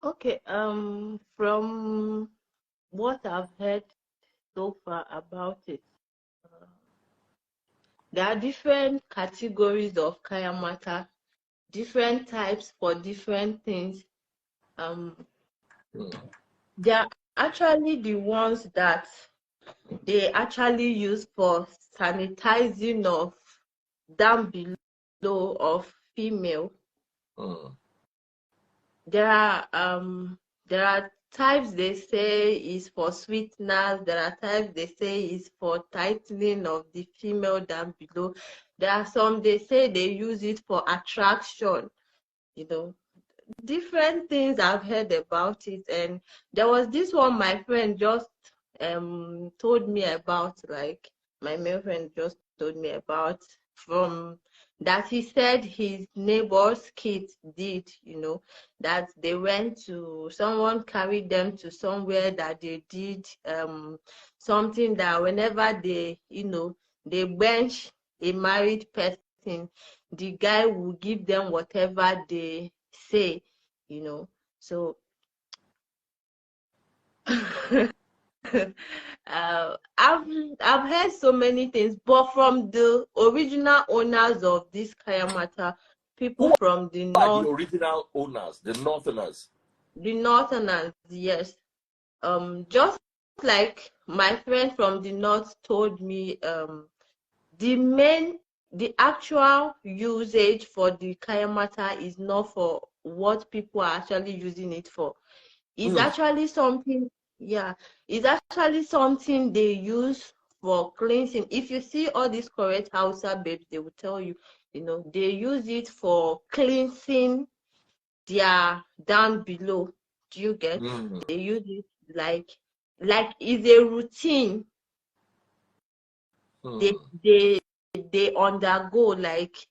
Okay, from what I've heard so far about it, uh, there are different categories of Kayamata, different types for different things. Um, they are actually the ones that they actually use for sanitizing of down below of female. There are types they say is for sweeteners, there are types they say is for tightening of the female down below. There are some they say they use it for attraction, you know. Different things I've heard about it, and there was this one my friend just told me about, like my male friend just told me about, from that he said his neighbor's kids did, that they went to, someone carried them to somewhere that they did something that whenever they bench a married person, the guy will give them whatever they say, so I've heard so many things, but from the original owners of this Kayamata, people from the Who are north, the original owners, the northerners? the northerners, yes. Just like my friend from the north told me, the actual usage for the Kayamata is not for what people are actually using it for. It's actually something, yeah, it's actually something they use for cleansing. If you see all these correct Hausa babes, they will tell you, they use it for cleansing their down below. Do you get? They use it like it's a routine. They undergo like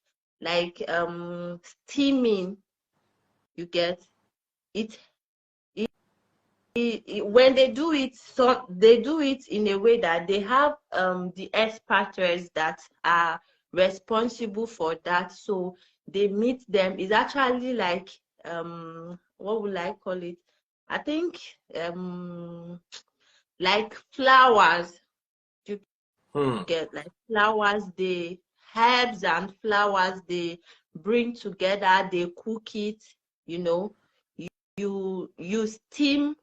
steaming. You get it. When they do it, so they do it in a way that they have the experts that are responsible for that. So they meet them. It's actually like what would I call it? I think like flowers. You get like flowers, the herbs and flowers they bring together, they cook it, you steam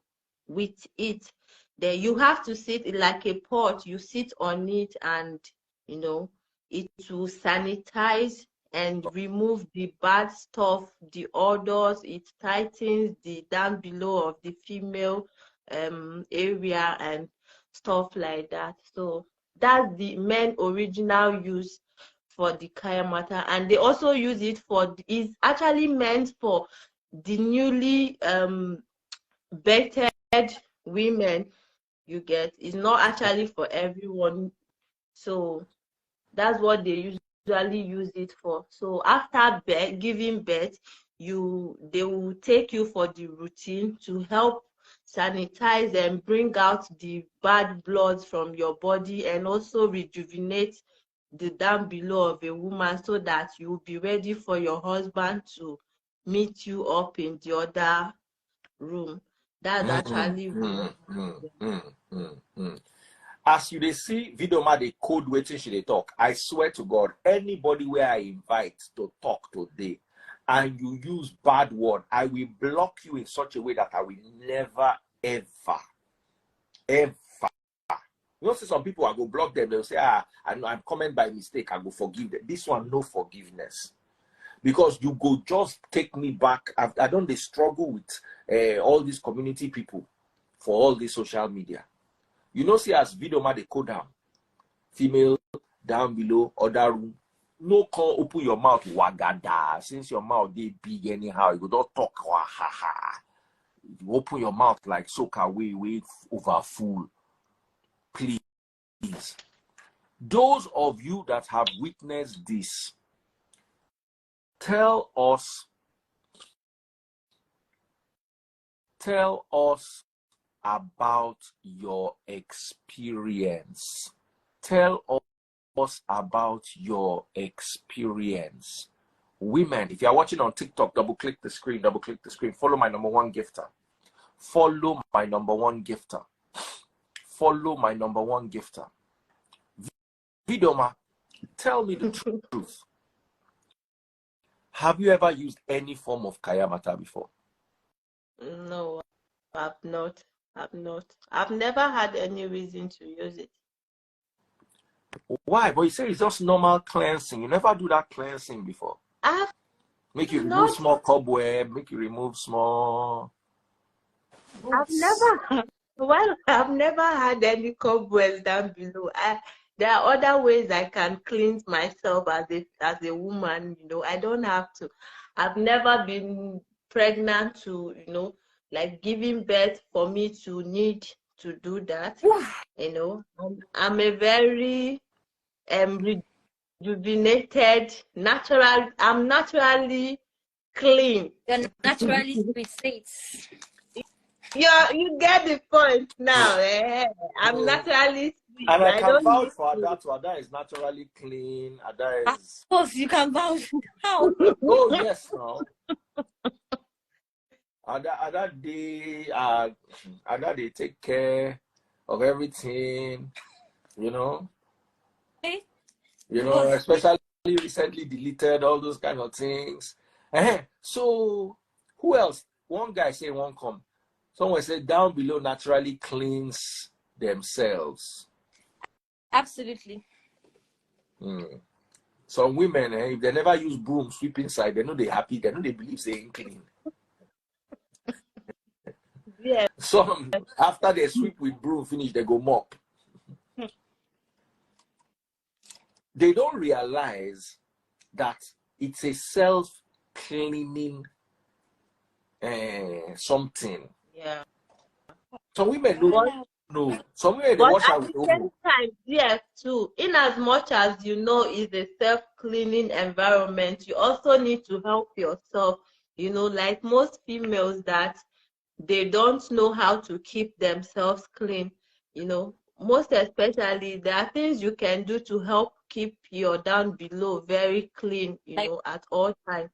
with it. Then you have to sit like a pot, you sit on it, and it will sanitize and remove the bad stuff, the odors. It tightens the down below of the female area and stuff like that. So that's the main original use for the Kayamata, and they also use it for, it's actually meant for the newly birthed women. You get, it's not actually for everyone. So that's what they usually use it for. So after giving birth, they will take you for the routine to help sanitize and bring out the bad blood from your body, and also rejuvenate the down below of a woman, so that you'll be ready for your husband to meet you up in the other room. That's actually As you they see Vidaoma, the code waiting she they talk. I swear to God, anybody where I invite to talk today and you use bad word, I will block you in such a way that I will never ever you know, see some people, I go block them, they'll say, I'm comment by mistake, I go forgive them. This one, no forgiveness. Because you go just take me back. I don't they struggle with all these community people for all this social media. You know, see as Vidaoma they go down, female down below, other room. No call open your mouth wagada. Since your mouth they big anyhow, you don't talk ha ha. You open your mouth like soak way over full. Please. Those of you that have witnessed this, tell us about your experience. Tell us about your experience. Women, if you are watching on TikTok, double click the screen, follow my #1 gifter. follow my number one gifter. Follow my number one gifter. Vidaoma, tell me the truth. Have you ever used any form of Kayamata before? No, I've not. I've not. I've never had any reason to use it. Why? But you say it's just normal cleansing. You never do that cleansing before. I've Make you remove not. small cobweb, make you remove small. I've never. Well, I've never had any cobwebs down below. There are other ways I can cleanse myself as a woman. I don't have to. I've never been pregnant to, like giving birth for me to need to do that. I'm a very rejuvenated, natural. I'm naturally clean. You're naturally sweet states. You get the point now. I'm naturally sweet. And I can don't vouch need for to. Ada too. Ada is naturally clean. Ada Of is. course, you can vouch. How? Oh yes, no. Ada they take care of everything. Eh? Especially recently deleted all those kind of things. So who else? One guy say one come. Someone said down below naturally cleans themselves. Absolutely. Some women, if they never use broom sweep inside, they know they happy. They know they believe they ain't clean. Yeah. Some after they sweep with broom finish, they go mop. They don't realize that it's a self-cleaning something. Yeah. Some women don't know. Some women they But wash at out the with same omo. time, yes, too, in as much as it's a self-cleaning environment, you also need to help yourself. Like most females that they don't know how to keep themselves clean. Most especially, there are things you can do to help keep your down below very clean, Like, at all times.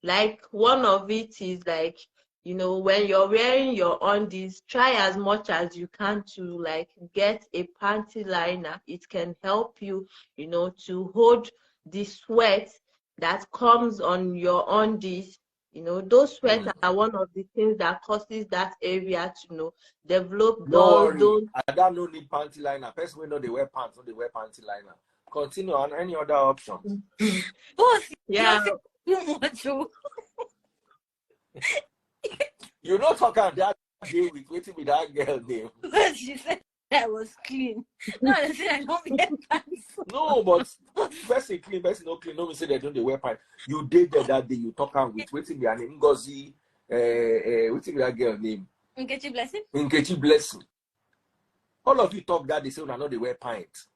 Like one of it is like, when you're wearing your undies, try as much as you can to like get a panty liner. It can help you, to hold the sweat that comes on your undies. Those sweats are one of the things that causes that area to, develop No dull, worry. I don't no need panty liner. Person we know they wear pants, no they wear panty liner. Continue on any other options. both. Yeah. You're too much. Oh. You not talking that day with waiting with that girl name. Because she said I was clean. No, I said I don't wear pants. No, but person clean, person no clean. No, me say they don't they wear pants. You did that day. You talking with waiting their name Ngozi. Waiting with that girl name Nkechi Blessing. Nkechi Blessing. All of you talk that they say no they wear pants.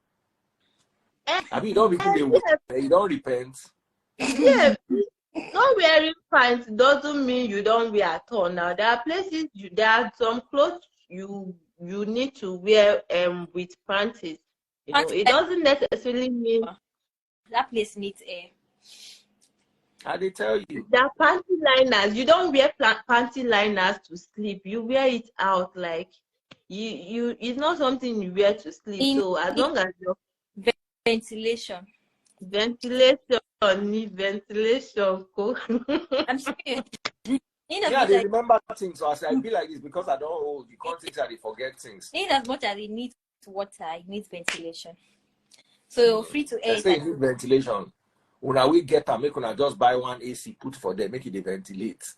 I mean, you don't even they wear. You don't repent. Yeah. Not wearing pants doesn't mean you don't wear at all. Now there are places there are some clothes you need to wear with panties. It doesn't necessarily mean That place needs air. How they tell you? there are panty liners. You don't wear panty liners to sleep. You wear it out like you. It's not something you wear to sleep. So as long as your Ventilation. need ventilation. I'm serious. Yeah, they remember things. So I be like this because I don't hold. You can't think that they forget things. In as much as it needs water, it needs ventilation. So you're free to air. I say it needs ventilation. When we get them, make una just buy one AC, put for them, make it they ventilate.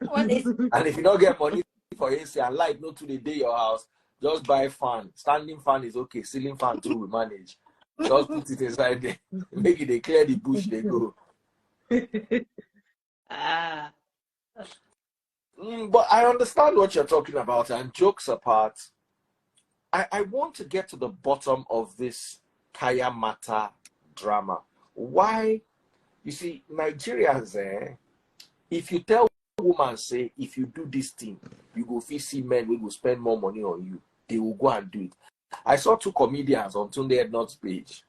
One is And if you don't get money for AC and light, no to the day your house, just buy fan. Standing fan is okay. Ceiling fan too, we manage. Just put it inside there. Make it they clear the bush, they go. But I understand what you're talking about, and jokes apart, I want to get to the bottom of this Kayamata drama. Why? You see, Nigerians, if you tell a woman, say, if you do this thing, you go see men, we will spend more money on you. They will go and do it. I saw two comedians on Tunde Ednot's page.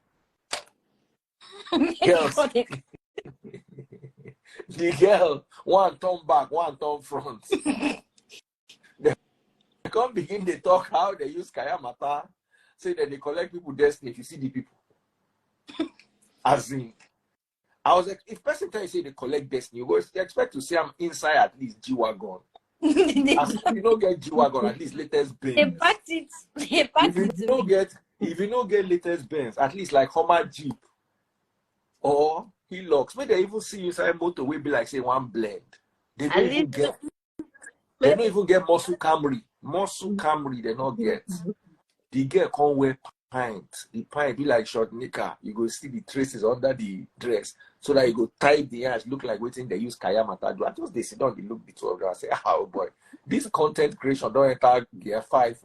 Girls, the girl, one turn back, one turn front. They can't begin to talk how they use Kayamata, say that they collect people destiny if you see the people. As in, I was like, if person tell you say they collect destiny, you expect to see I'm inside at least G-Wagon. As if you don't get G-Wagon, at least latest They Benz. packed it. They packed it to me. If you don't get latest Benz, at least like Hummer Jeep or Hilux, when they even see you inside motor, will be like say one blend. They don't even get. They don't even get muscle Camry. Muscle Camry, they not get. The girl can't wear pint. The pint be like short knicker. You go see the traces under the dress. So that you go tie the hands, look like waiting they use Kayamata do. I just they sit down, they look the two of them and say, oh boy, this content creation don't enter gear 5.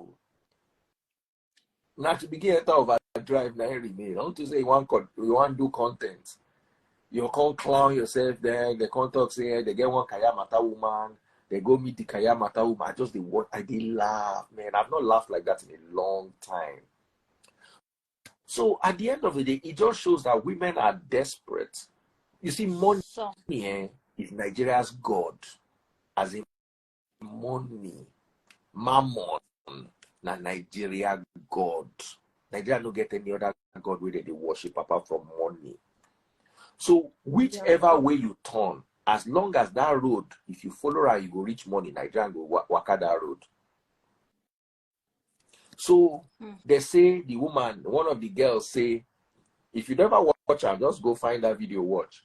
Now to begin enter overdrive, now remain. Don't you say you want to do content. You can't clown yourself there. They can't talk say they get one Kayamata woman. They go meet the Kayamata woman. I did laugh, man. I've not laughed like that in a long time. So at the end of the day, it just shows that women are desperate. You see, money is Nigeria's god. As in money, mammon, na Nigeria god. Nigeria don't get any other god where they worship apart from money. So whichever way you turn, as long as that road, if you follow her, you go reach money. Nigeria go waka that road. So they say the woman, one of the girls say, if you never watch her, just go find that video, watch.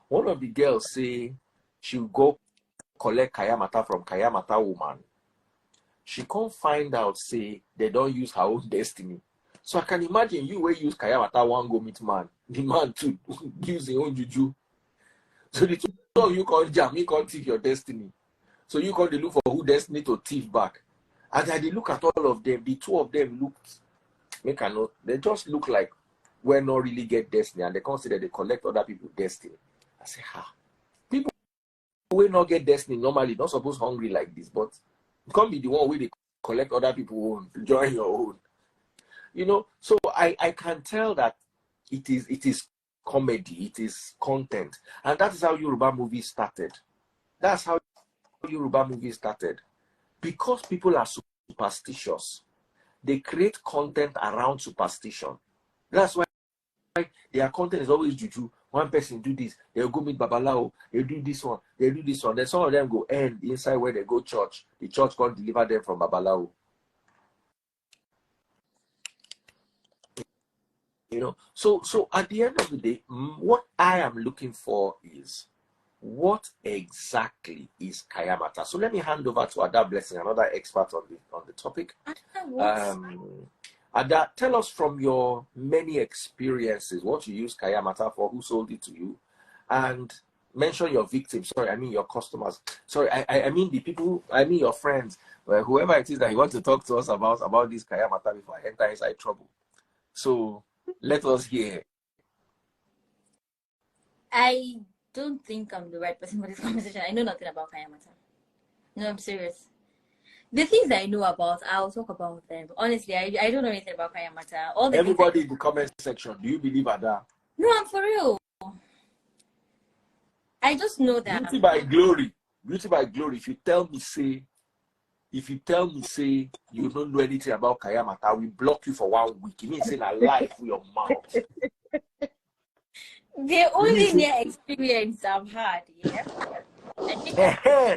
One of the girls say she'll go collect Kayamata from Kayamata woman. She can't find out, say, they don't use her own destiny. So I can imagine you will use Kayamata one go meet man. The man too use his own juju. So the two of you can't jam, you can't thief your destiny. So you can't look for who destiny to thief back. And I look at all of them, the two of them looked, they just look like we're not really get destiny, and they consider they collect other people's destiny. I say, people who will not get destiny normally not supposed hungry like this, but you can't be the one where they collect other people's own, join your own. You know, so I can tell that it is comedy, it is content, and that is how Yoruba movies started. That's how Yoruba movies started. Because people are superstitious, they create content around superstition. That's why their content is always juju. One person do this, they'll go meet Babalao, they do this one, they do this one. Then some of them go end inside where they go church. The church can't deliver them from Babalao. You know, so at the end of the day, what I am looking for is what exactly is Kayamata? So let me hand over to Ada Blessing, another expert on the topic. Ada, tell us from your many experiences what you use Kayamata for, who sold it to you, and mention your victims. Sorry, I mean your customers. Sorry, I mean the people, I mean your friends, whoever it is that you want to talk to us about this Kayamata before I enter inside trouble. So let us hear. I don't think I'm the right person for this conversation. I know nothing about Kayamata. No, I'm serious. The things that I know about, I'll talk about them. Honestly, I don't know anything about Kayamata. Everybody in the comment section, do you believe Ada? No, I'm for real. I just know that. Beauty by glory. Beauty by glory. If you tell me, say, you don't know anything about Kayamata, we block you for 1 week. It means saying a lie with your mouth. The only near experience I've had, yeah.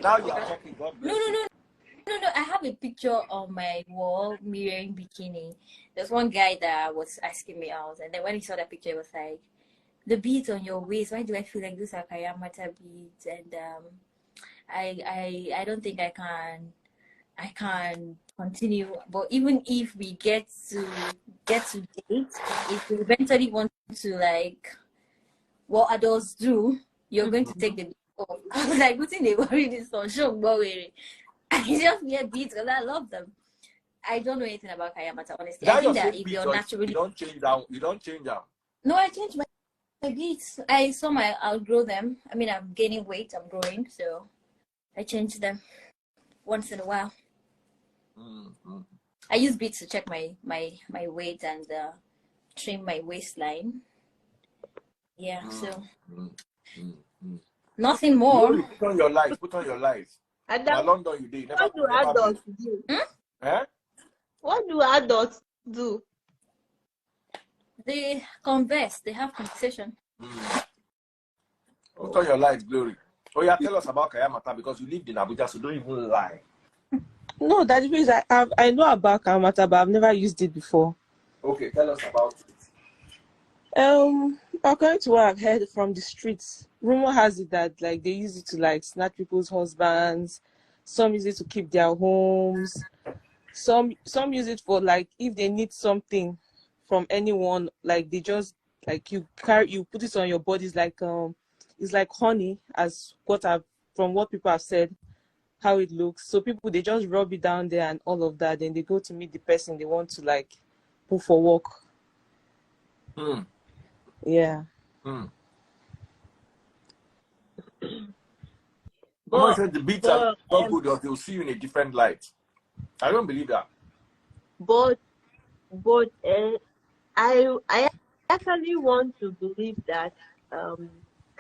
Now you are talking. God bless you. No. I have a picture on my wall, me wearing bikini. There's one guy that was asking me out, and then when he saw that picture, he was like, "The beads on your waist. Why do I feel like these are Kayamata beads?" And I don't think I can continue. But even if we get to date, if we eventually want to like what adults do, you're going to take the beat off. I was like, "What's in the worry this on show? I just wear beads because I love them." I don't know anything about Kayamata, honestly. I think that if you're naturally, you don't change down. You don't change down. No, I changed my beads. I saw my outgrow them. I mean, I'm gaining weight. I'm growing, so I change them once in a while. I use beads to check my weight and trim my waistline. Yeah, so nothing more. Put on your life. And How long do you do? what do adults do? Eh? What do adults do? They converse. They have conversation. Put on your light, Glory. Oh yeah, tell us about Kayamata because you lived in Abuja, so don't even lie. No, that is I know about Kayamata, but I've never used it before. Okay, tell us about it. According to what I've heard from the streets, rumor has it that like they use it to like snatch people's husbands. Some use it to keep their homes. Some use it for like if they need something from anyone, like they just like you put it on your body. It's like honey, as from what people have said, how it looks. So people they just rub it down there and all of that. Then they go to meet the person they want to like put for work. Yeah. Someone said the beats are but not good or they'll see you in a different light. I don't believe that. but I actually want to believe that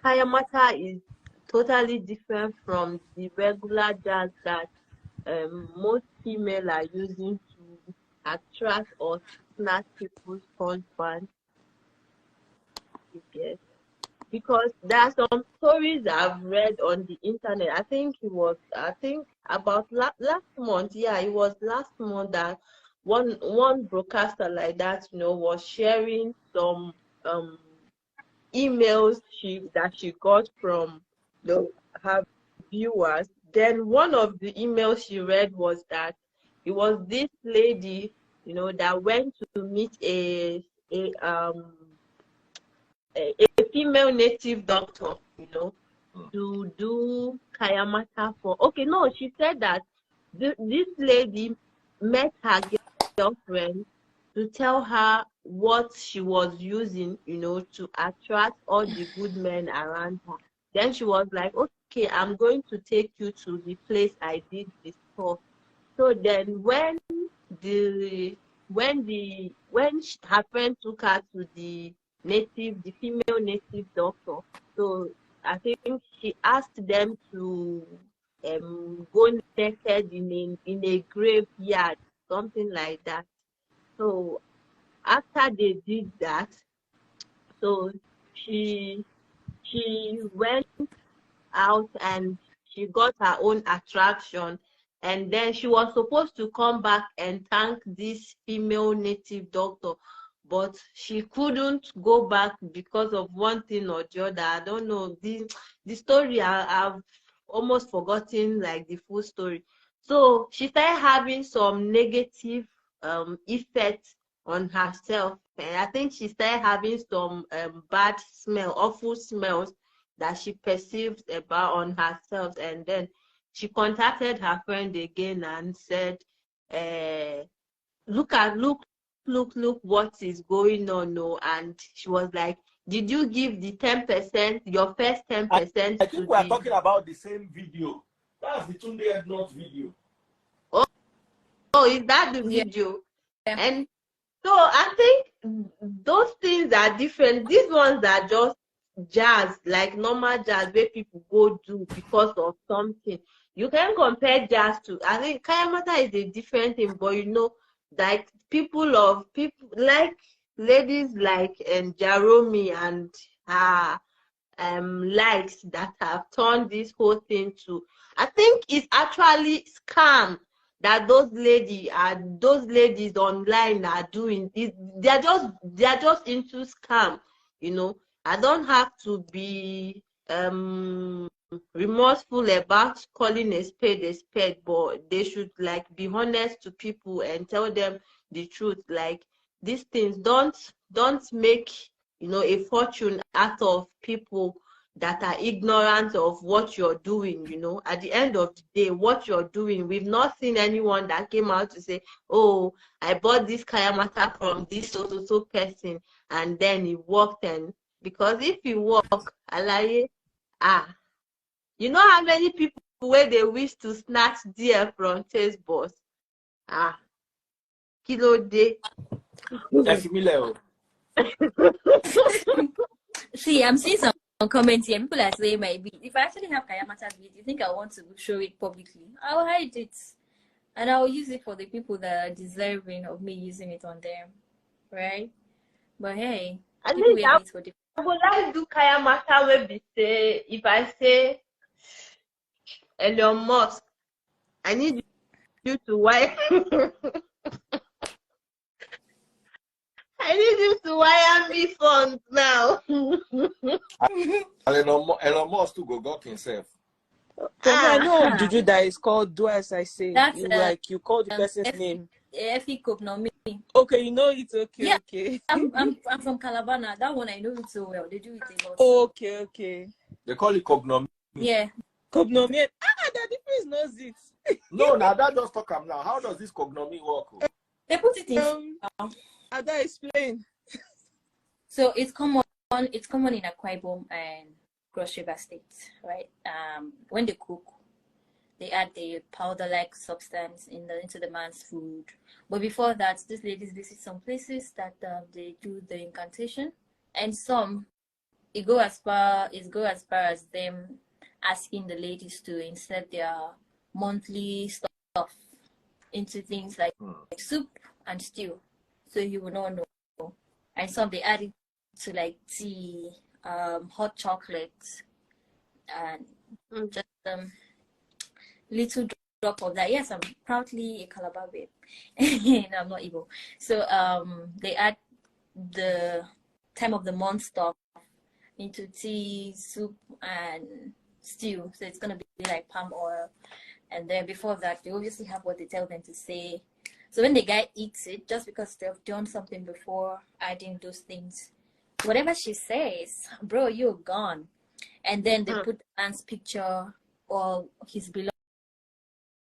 Kayamata is totally different from the regular jazz that most female are using to attract or snatch people's husband. You get? Because there are some stories I've read on the internet. I think about last month. Yeah, it was last month that one broadcaster like that, was sharing some emails that she got from her viewers. Then one of the emails she read was that it was this lady, that went to meet a female native doctor, to do Kayamata for. Okay, no, she said that this lady met her girlfriend to tell her what she was using, to attract all the good men around her. Then she was like, okay, I'm going to take you to the place I did this for. So then when her friend took her to the female native doctor, so I think she asked them to go naked in a graveyard, something like that. So after they did that, so she went out and she got her own attraction, and then she was supposed to come back and thank this female native doctor, but she couldn't go back because of one thing or the other. I don't know the story. I've almost forgotten like the full story. So she started having some negative effects on herself, and I think she started having some bad awful smells that she perceived about on herself. And then she contacted her friend again and said, look what is going on. No. And she was like, did you give the 10%, your first 10% I to think we are talking about the same video. That's the Tunde Ednot video. Oh, is that the video? Yeah. And so I think those things are different. These ones are just jazz, like normal jazz where people go do because of something. You can compare jazz to, I think Kayamata is a different thing, but like people like ladies like Jerome and her likes that have turned this whole thing to, I think it's actually scam that those ladies online are doing. They're just into scam. I don't have to be remorseful about calling a spade, but they should like be honest to people and tell them the truth. Like these things don't make a fortune out of people that are ignorant of what you're doing. At the end of the day, what you're doing, we've not seen anyone that came out to say, oh, I bought this Kayamata from this so person and then it worked. And because if it work, alaye, you know how many people where they wish to snatch deer from taste boss? Kilo day. See, I'm seeing some comments here. People are saying, if I actually have Kayamata bead, you think I want to show it publicly? I'll hide it. and I'll use it for the people that are deserving of me using it on them, right? But hey, I people think wear it for different. I would like do Kayamata where we say, if I say Elon Musk, I need you to wire. I need you to wire me funds now. Elon Musk to go got himself. For me, I know Ah, juju that is called do as I say. that's You call the person's name. Effie Kopnomi. Okay, you know it's okay, Yeah, okay. I'm from Calabar now. That one I know it so well. They do it a lot. Okay, okay. They call it cognomen. Yeah. Cognomen. That difference knows it. No, now that just talk am now. How does this cognomen work? They put it in. Ada explain. So it's common. It's common in Akwa Ibom and Cross River State, right? When they cook, they add the powder-like substance into the man's food. But before that, these ladies visit some places that they do the incantation, and some it go as far as them asking the ladies to insert their monthly stuff into things like soup and stew, so you will not know. And some they add it to like tea, hot chocolate, and just little drop of that. Yes, I'm proudly a Calabar babe. No, I'm not evil. So they add the time of the month stuff into tea, soup, and stew. So it's gonna be like palm oil. And then before that, they obviously have what they tell them to say. So when the guy eats it, just because they've done something before adding those things, whatever she says, bro, you're gone. And then they put the man's picture or his belongings